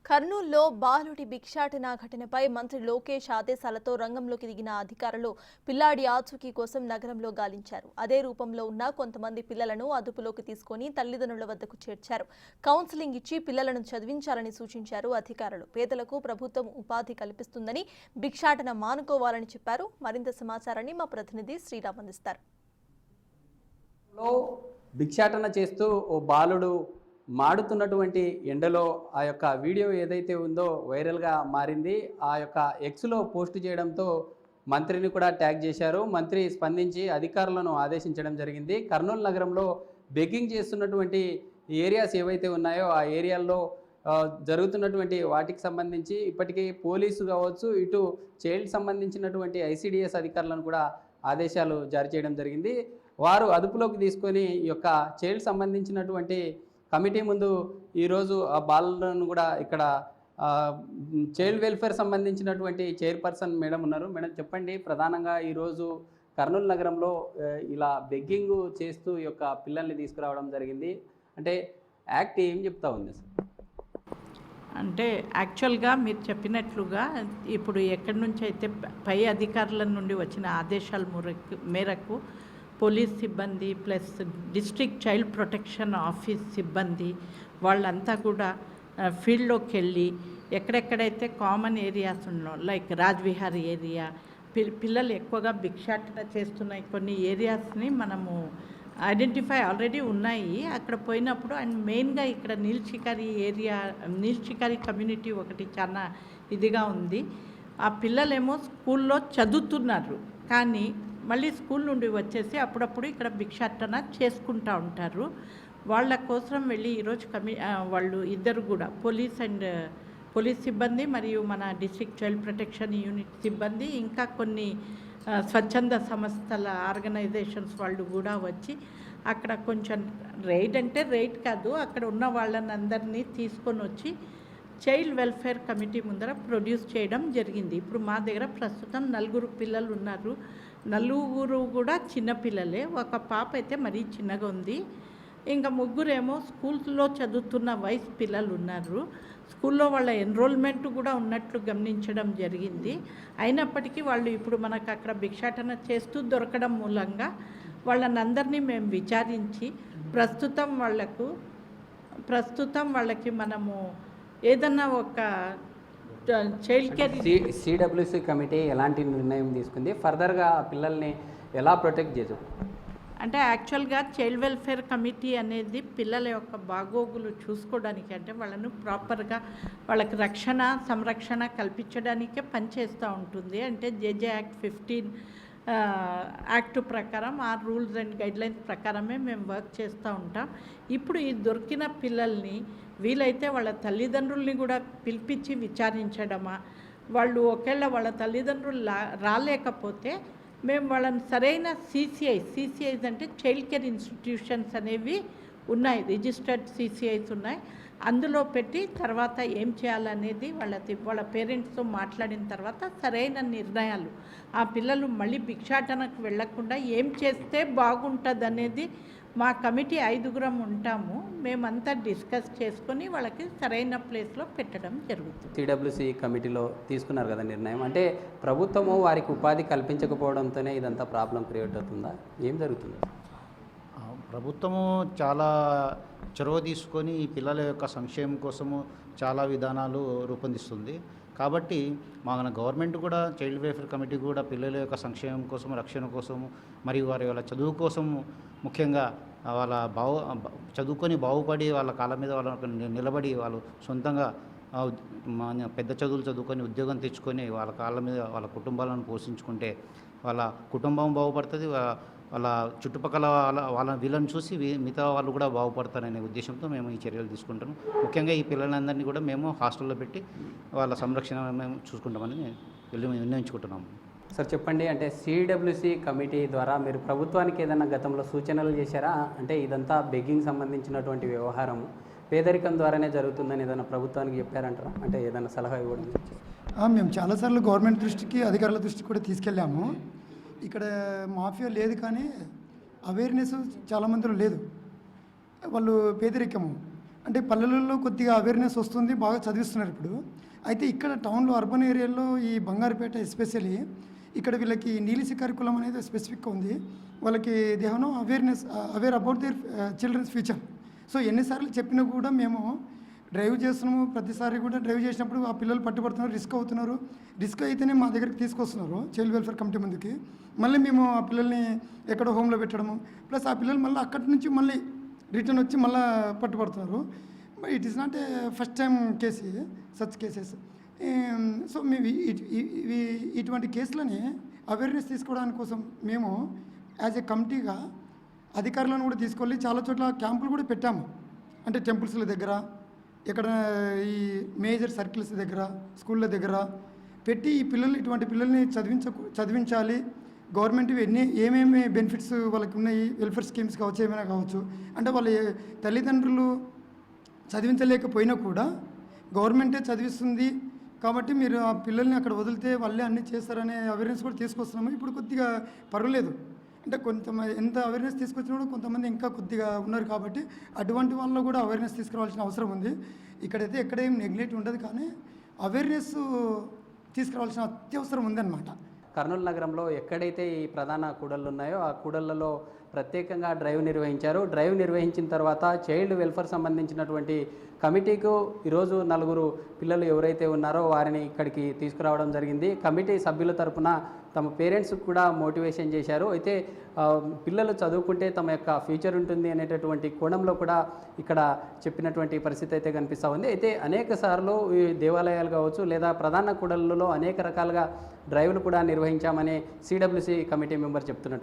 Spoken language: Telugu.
కర్నూలులో బాలుడి భిక్షాటన ఘటనపై మంత్రి లోకేష్ ఆదేశాలతో రంగంలోకి దిగిన అధికారులు పిల్లాడి ఆచూకీ కోసం నగరంలో గాలించారు. అదే రూపంలో ఉన్న కొంతమంది పిల్లలను అదుపులోకి తీసుకుని తల్లిదండ్రుల వద్దకు చేర్చారు. కౌన్సిలింగ్ ఇచ్చి పిల్లలను చదివించాలని సూచించారు అధికారులు. పేదలకు ప్రభుత్వం ఉపాధి కల్పిస్తుందని, భిక్షాటన మానుకోవాలని చెప్పారు. మరింత సమాచారాన్ని మా ప్రతినిధి శ్రీరామ్ అందిస్తారు. భిక్షాటన చేస్తూ ఓ బాలుడు మాడుతున్నటువంటి ఎండలో ఆ యొక్క వీడియో ఏదైతే ఉందో వైరల్గా మారింది. ఆ యొక్క ఎక్స్లో పోస్ట్ చేయడంతో మంత్రిని కూడా ట్యాగ్ చేశారు. మంత్రి స్పందించి అధికారులను ఆదేశించడం జరిగింది. కర్నూలు నగరంలో బెగ్గింగ్ చేస్తున్నటువంటి ఏరియాస్ ఏవైతే ఉన్నాయో ఆ ఏరియాల్లో జరుగుతున్నటువంటి వాటికి సంబంధించి ఇప్పటికీ పోలీసు కావచ్చు, ఇటు చైల్డ్ సంబంధించినటువంటి ఐసిడిఎస్ అధికారులను కూడా ఆదేశాలు జారీ చేయడం జరిగింది. వారు అదుపులోకి తీసుకొని ఈ యొక్క చైల్డ్ సంబంధించినటువంటి కమిటీ ముందు ఈరోజు ఆ బాలను కూడా ఇక్కడ చైల్డ్ వెల్ఫేర్ సంబంధించినటువంటి చైర్పర్సన్ మేడం ఉన్నారు. మేడం చెప్పండి, ప్రధానంగా ఈరోజు కర్నూలు నగరంలో ఇలా బెగ్గింగ్ చేస్తూ ఈ యొక్క పిల్లల్ని తీసుకురావడం జరిగింది. అంటే యాక్ట్ ఏం చెప్తా ఉంది? అంటే యాక్చువల్గా మీరు చెప్పినట్లుగా ఇప్పుడు ఎక్కడి నుంచి అయితే పై అధికారుల నుండి వచ్చిన ఆదేశాల మేరకు పోలీస్ సిబ్బంది plus district child protection office సిబ్బంది వాళ్ళంతా కూడా ఫీల్డ్లోకి వెళ్ళి ఎక్కడెక్కడైతే కామన్ ఏరియాస్ ఉన్నాయో లైక్ రాజ్విహార్ ఏరియా, పిల్లలు ఎక్కువగా భిక్షాటన చేస్తున్న కొన్ని ఏరియాస్ని మనము ఐడెంటిఫై ఆల్రెడీ ఉన్నాయి. అక్కడ పోయినప్పుడు అండ్ మెయిన్గా ఇక్కడ నీల్ షికారి కమ్యూనిటీ ఒకటి చాలా ఇదిగా ఉంది. ఆ పిల్లలేమో స్కూల్లో చదువుతున్నారు, కానీ మళ్ళీ స్కూల్ నుండి వచ్చేసి అప్పుడప్పుడు ఇక్కడ భిక్షాటన చేసుకుంటూ ఉంటారు. వాళ్ళ కోసం వెళ్ళి ఈరోజు వాళ్ళు ఇద్దరు కూడా పోలీస్ సిబ్బంది మరియు మన డిస్ట్రిక్ట్ చైల్డ్ ప్రొటెక్షన్ యూనిట్ సిబ్బంది, ఇంకా కొన్ని స్వచ్ఛంద సంస్థల ఆర్గనైజేషన్స్ వాళ్ళు కూడా వచ్చి అక్కడ కొంచెం రైడ్ కాదు, అక్కడ ఉన్న వాళ్ళని అందరినీ తీసుకొని వచ్చి చైల్డ్ వెల్ఫేర్ కమిటీ ముందర ప్రొడ్యూస్ చేయడం జరిగింది. ఇప్పుడు మా దగ్గర ప్రస్తుతం 4 పిల్లలు ఉన్నారు. 4 కూడా చిన్నపిల్లలే. ఒక పాప అయితే మరీ చిన్నగా ఉంది. ఇంకా 3 స్కూల్లో చదువుతున్న వయసు పిల్లలు ఉన్నారు. స్కూల్లో వాళ్ళ ఎన్రోల్మెంట్ కూడా ఉన్నట్లు గమనించడం జరిగింది. అయినప్పటికీ వాళ్ళు ఇప్పుడు మనకు అక్కడ భిక్షాటన చేస్తూ దొరకడం మూలంగా వాళ్ళని అందరినీ మేము విచారించి ప్రస్తుతం వాళ్ళకి మనము ఏదన్నా ఒక చైల్డ్ కేర్ సిడబ్ల్యూసి కమిటీ ఎలాంటి నిర్ణయం తీసుకుంది? ఫర్దర్గా పిల్లల్ని ఎలా ప్రొటెక్ట్ చేస్తారు? అంటే యాక్చువల్గా చైల్డ్ వెల్ఫేర్ కమిటీ అనేది పిల్లల యొక్క బాగోగులు చూసుకోవడానికి, అంటే వాళ్ళను ప్రాపర్గా వాళ్ళకి సంరక్షణ కల్పించడానికే పనిచేస్తూ ఉంటుంది. అంటే జేజే యాక్ట్ 15 యాక్ట్ ప్రకారం ఆ రూల్స్ అండ్ గైడ్లైన్స్ ప్రకారమే మేము వర్క్ చేస్తూ ఉంటాం. ఇప్పుడు ఈ దొరికిన పిల్లల్ని వీలైతే వాళ్ళ తల్లిదండ్రుల్ని కూడా పిలిపించి విచారించడమా, వాళ్ళు ఒకవేళ వాళ్ళ తల్లిదండ్రులు రాలేకపోతే మేము వాళ్ళని సరైన సిసిఐస్ అంటే చైల్డ్ కేర్ ఇన్స్టిట్యూషన్స్ అనేవి ఉన్నాయి, రిజిస్టర్డ్ సిసిఐస్ ఉన్నాయి. అందులో పెట్టి తర్వాత ఏం చేయాలనేది వాళ్ళ పేరెంట్స్తో మాట్లాడిన తర్వాత సరైన నిర్ణయాలు, ఆ పిల్లలు మళ్ళీ భిక్షాటనకు వెళ్లకుండా ఏం చేస్తే బాగుంటుంది అనేది మా కమిటీ 5 ఉంటాము. మేమంతా డిస్కస్ చేసుకొని వాళ్ళకి సరైన ప్లేస్లో పెట్టడం జరుగుతుంది. సిడబ్ల్యూసి కమిటీలో తీసుకున్నారు కదా నిర్ణయం, అంటే ప్రభుత్వము వారికి ఉపాధి కల్పించకపోవడంతోనే ఇదంతా ప్రాబ్లం క్రియేట్ అవుతుందా? ఏం జరుగుతుంది? ప్రభుత్వము చాలా చొరవ తీసుకొని ఈ పిల్లల యొక్క సంక్షేమం కోసము చాలా విధానాలు రూపొందిస్తుంది. కాబట్టి మన గవర్నమెంట్ కూడా చైల్డ్ వెల్ఫేర్ కమిటీ కూడా పిల్లల యొక్క సంక్షేమం కోసం, రక్షణ కోసము మరియు వాళ్ళ చదువు కోసము, ముఖ్యంగా వాళ్ళ చదువుకొని బాగుపడి వాళ్ళ కాళ్ళ మీద వాళ్ళ నిలబడి వాళ్ళు సొంతంగా పెద్ద చదువులు చదువుకొని ఉద్యోగం తెచ్చుకొని వాళ్ళ కాళ్ళ మీద వాళ్ళ కుటుంబాలను పోషించుకుంటే వాళ్ళ కుటుంబం బాగుపడుతుంది, వాళ్ళ చుట్టుపక్కల వీళ్ళని చూసి మిగతా వాళ్ళు కూడా బాగుపడతారనే ఉద్దేశంతో మేము ఈ చర్యలు తీసుకుంటాము. ముఖ్యంగా ఈ పిల్లలందరినీ కూడా మేము హాస్టల్లో పెట్టి వాళ్ళ సంరక్షణ మేము చూసుకుంటామని నిర్ణయించుకుంటున్నాము. సార్ చెప్పండి, అంటే సిడబ్ల్యూసి కమిటీ ద్వారా మీరు ప్రభుత్వానికి ఏదైనా గతంలో సూచనలు చేశారా? అంటే ఇదంతా బెగ్గింగ్ సంబంధించినటువంటి వ్యవహారం పేదరికం ద్వారానే జరుగుతుందని ఏదైనా ప్రభుత్వానికి చెప్పారంటారా? అంటే ఏదైనా సలహా ఇవ్వడం? మేము చాలాసార్లు గవర్నమెంట్ దృష్టికి, అధికారుల దృష్టికి కూడా తీసుకెళ్ళాము. ఇక్కడ మాఫియా లేదు, కానీ అవేర్నెస్ చాలామందిలో లేదు. వాళ్ళు పేదరికము అంటే పల్లెలలో కొద్దిగా అవేర్నెస్ వస్తుంది, బాగా చదివిస్తున్నారు ఇప్పుడు. అయితే ఇక్కడ టౌన్లో అర్బన్ ఏరియాలో ఈ బంగారుపేట ఎస్పెషల్లీ ఇక్కడ వీళ్ళకి నీలిసి కరికులం అనేది స్పెసిఫిక్గా ఉంది. వాళ్ళకి they have no aware about their children's future. So ఎన్నిసార్లు చెప్పినా కూడా మేము డ్రైవ్ చేస్తున్నాము, ప్రతిసారి కూడా డ్రైవ్ చేసినప్పుడు ఆ పిల్లలు పట్టుబడుతున్నారు, రిస్క్ అవుతున్నారు. రిస్క్ అయితేనే మా దగ్గరికి తీసుకొస్తున్నారు చైల్డ్ వెల్ఫేర్ కమిటీ ముందుకి. మళ్ళీ మేము ఆ పిల్లల్ని ఎక్కడో హోమ్లో పెట్టడము, ప్లస్ ఆ పిల్లలు మళ్ళీ అక్కడి నుంచి మళ్ళీ రిటర్న్ వచ్చి మళ్ళీ పట్టుబడుతున్నారు. It is not a first time case such cases. So మేము ఇటువంటి కేసులని అవేర్నెస్ తీసుకోవడానికి కోసం మేము యాజ్ ఏ కమిటీగా అధికారులను కూడా తీసుకెళ్ళి చాలా చోట్ల క్యాంపులు కూడా పెట్టాము. అంటే టెంపుల్స్ల దగ్గర, ఎక్కడ ఈ మేజర్ సర్కిల్స్ దగ్గర, స్కూళ్ళ దగ్గర పెట్టి ఈ పిల్లల్ని, ఇటువంటి పిల్లల్ని చదివించాలి. గవర్నమెంట్ ఏమేమి బెనిఫిట్స్ వాళ్ళకి ఉన్నాయి, వెల్ఫేర్ స్కీమ్స్ కావచ్చు, ఏమైనా కావచ్చు. అంటే వాళ్ళ తల్లిదండ్రులు చదివించలేకపోయినా కూడా గవర్నమెంటే చదివిస్తుంది కాబట్టి మీరు ఆ పిల్లల్ని అక్కడ వదిలితే వాళ్ళే అన్నీ చేస్తారనే అవేర్నెస్ కూడా తీసుకొస్తున్నాము. ఇప్పుడు కొద్దిగా పర్వాలేదు. అంటే కొంతమంది ఎంత అవేర్నెస్ తీసుకొచ్చినా కూడా కొంతమంది ఇంకా కొద్దిగా ఉన్నారు కాబట్టి అటువంటి వాళ్ళలో కూడా అవేర్నెస్ తీసుకురావాల్సిన అవసరం ఉంది. ఇక్కడైతే ఎక్కడేం నెగ్లెక్ట్ ఉండదు, కానీ అవేర్నెస్ తీసుకురావాల్సిన అత్యవసరం ఉందన్నమాట. కర్నూలు నగరంలో ఎక్కడైతే ఈ ప్రధాన కూడళ్ళు ఉన్నాయో ఆ కూడళ్లలో ప్రత్యేకంగా డ్రైవ్ నిర్వహించారు. డ్రైవ్ నిర్వహించిన తర్వాత చైల్డ్ వెల్ఫేర్ సంబంధించినటువంటి కమిటీకు ఈరోజు 4 పిల్లలు ఎవరైతే ఉన్నారో వారిని ఇక్కడికి తీసుకురావడం జరిగింది. కమిటీ సభ్యుల తరపున తమ పేరెంట్స్కి కూడా మోటివేషన్ చేశారు. అయితే పిల్లలు చదువుకుంటే తమ యొక్క ఫ్యూచర్ ఉంటుంది అనేటటువంటి కోణంలో కూడా ఇక్కడ చెప్పినటువంటి పరిస్థితి అయితే కనిపిస్తూ ఉంది. అయితే అనేక సార్లు ఈ దేవాలయాలు కావచ్చు లేదా ప్రధాన కూడళ్లలో అనేక రకాలుగా డ్రైవ్లు కూడా నిర్వహించామని సిడబ్ల్యూసి కమిటీ మెంబర్ చెప్తున్నట్టు